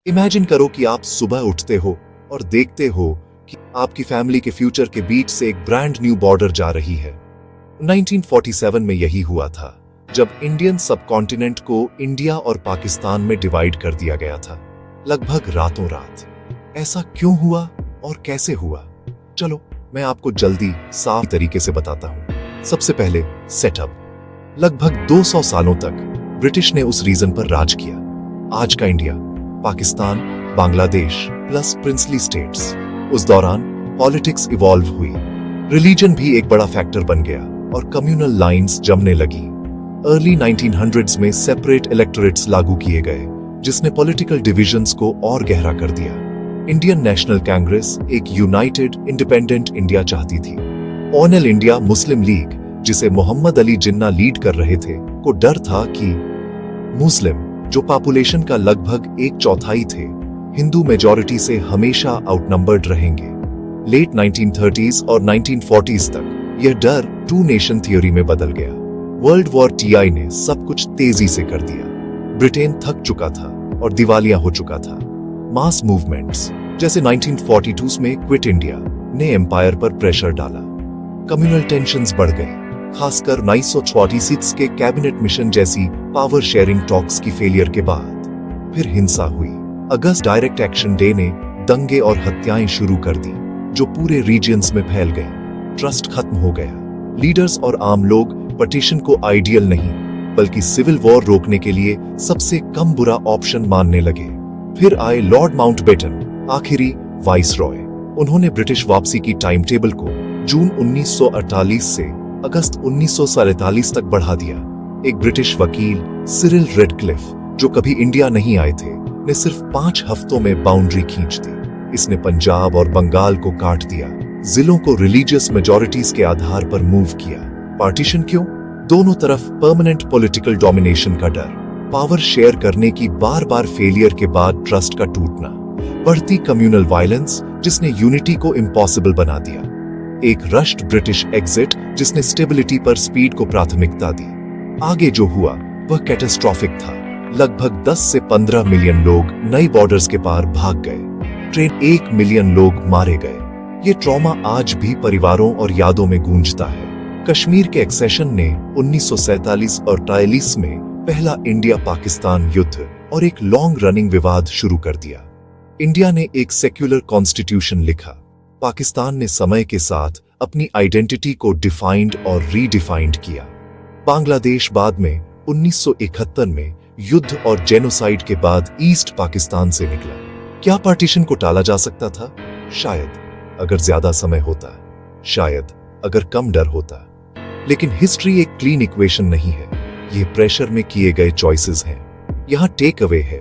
Imagine करो कि आप सुबह उठते हो और देखते हो कि आपकी फैमिली के फ्यूचर के बीच से एक ब्रांड न्यू बॉर्डर जा रही है। 1947 में यही हुआ था, जब इंडियन सबकॉन्टिनेंट को इंडिया और पाकिस्तान में डिवाइड कर दिया गया था, लगभग रातों रात। ऐसा क्यों हुआ और कैसे हुआ? चलो मैं आपको जल्दी साफ तरीके से बताता हूं। सबसे पहले सेटअप। लगभग 200 सालों तक ब्रिटिश ने उस रीजन पर राज किया। आज का India, Pakistan, Bangladesh plus princely states. उस दौरान पॉलिटिक्स इवॉल्व हुई, रिलीजन भी एक बड़ा फैक्टर बन गया और कम्युनल लाइंस जमने लगी। अर्ली 1900s में सेपरेट इलेक्टोरेट्स लागू किए गए, जिसने पॉलिटिकल डिविजन्स को और गहरा कर दिया। इंडियन नेशनल कांग्रेस एक यूनाइटेड इंडिपेंडेंट इंडिया चाहती थी। ऑल इंडिया मुस्लिम लीग, जिसे मोहम्मद अली जिन्ना लीड कर रहे थे, को डर था कि मुस्लिम, जो पॉपुलेशन का लगभग 1/4 थे, हिंदू मेजॉरिटी से हमेशा आउटनंबर्ड रहेंगे। लेट 1930s और 1940s तक यह डर टू नेशन थ्योरी में बदल गया। वर्ल्ड वॉर TI ने सब कुछ तेजी से कर दिया। ब्रिटेन थक चुका था और दिवालिया हो चुका था। मास मूवमेंट्स जैसे 1942 में क्विट इंडिया ने एम्पायर पर प्रेशर डाला। कम्युनल टेंशंस बढ़ गए, खासकर 1946 के कैबिनेट मिशन जैसी पावर शेयरिंग टॉक्स की फेलियर के बाद। फिर हिंसा हुई। अगस्त डायरेक्ट एक्शन डे ने दंगे और हत्याएं शुरू कर दी, जो पूरे रीजन्स में फैल गई। ट्रस्ट खत्म हो गया। लीडर्स और आम लोग पटिशन को आइडियल नहीं, बल्कि सिविल वॉर रोकने के लिए सबसे कम बुरा ऑप्शन मानने लगे। फिर आए लॉर्ड माउंटबेटन, आखिरी वाइस रॉय। उन्होंने ब्रिटिश वापसी की टाइम टेबल को जून 1948 से अगस्त 1947 तक बढ़ा दिया। एक ब्रिटिश वकील, सिरिल रेडक्लिफ, जो कभी इंडिया नहीं आए थे, ने सिर्फ 5 हफ्तों में बाउंड्री खींच दी। इसने पंजाब और बंगाल को काट दिया, जिलों को रिलीजियस मेजॉरिटीज के आधार पर मूव किया। पार्टीशन क्यों? दोनों तरफ परमानेंट पॉलिटिकल डोमिनेशन का डर, पावर शेयर करने की बार बार फेलियर के बाद ट्रस्ट का टूटना, बढ़ती कम्युनल वायलेंस जिसने यूनिटी को इम्पॉसिबल बना दिया, एक रश्ड ब्रिटिश एग्जिट जिसने स्टेबिलिटी पर स्पीड को प्राथमिकता दी। आगे जो हुआ वह कैटास्ट्रोफिक था। लगभग 10 से 15 मिलियन लोग नई बॉर्डर्स के पार भाग गए। 1 मिलियन लोग मारे गए। ये ट्रॉमा आज भी परिवारों और यादों में गूंजता है। कश्मीर के एक्सेशन ने 1947 और 43 में पहला इंडिया पाकिस्तान युद्ध और एक लॉन्ग रनिंग विवाद शुरू कर दिया। इंडिया ने एक सेक्युलर कॉन्स्टिट्यूशन लिखा। पाकिस्तान ने समय के साथ अपनी आइडेंटिटी को डिफाइंड और रीडिफाइंड किया। बांग्लादेश बाद में 1971 में युद्ध और जेनोसाइड के बाद ईस्ट पाकिस्तान से निकला। क्या पार्टीशन को टाला जा सकता था? शायद, अगर ज्यादा समय होता। शायद, अगर कम डर होता। लेकिन हिस्ट्री एक क्लीन इक्वेशन नहीं है। ये प्रेशर में किए गए चॉइसेस हैं। यहां टेक अवे है,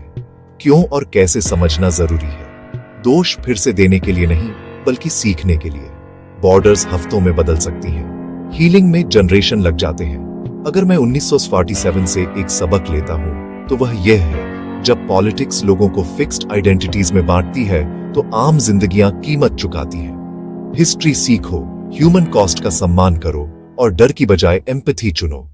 क्यों और कैसे समझना जरूरी है। दोष फिर से देने के लिए नहीं, बल्कि सीखने के लिए। बॉर्डर्स हफ्तों में बदल सकती हैं, हीलिंग में जनरेशन लग जाते हैं। अगर मैं 1947 से एक सबक लेता हूं, तो वह यह है, जब पॉलिटिक्स लोगों को फिक्स्ड आइडेंटिटीज में बांटती है, तो आम जिंदगियां कीमत चुकाती हैं। हिस्ट्री सीखो, ह्यूमन कॉस्ट का सम्मान करो और डर की बजाय एम्पैथी चुनो।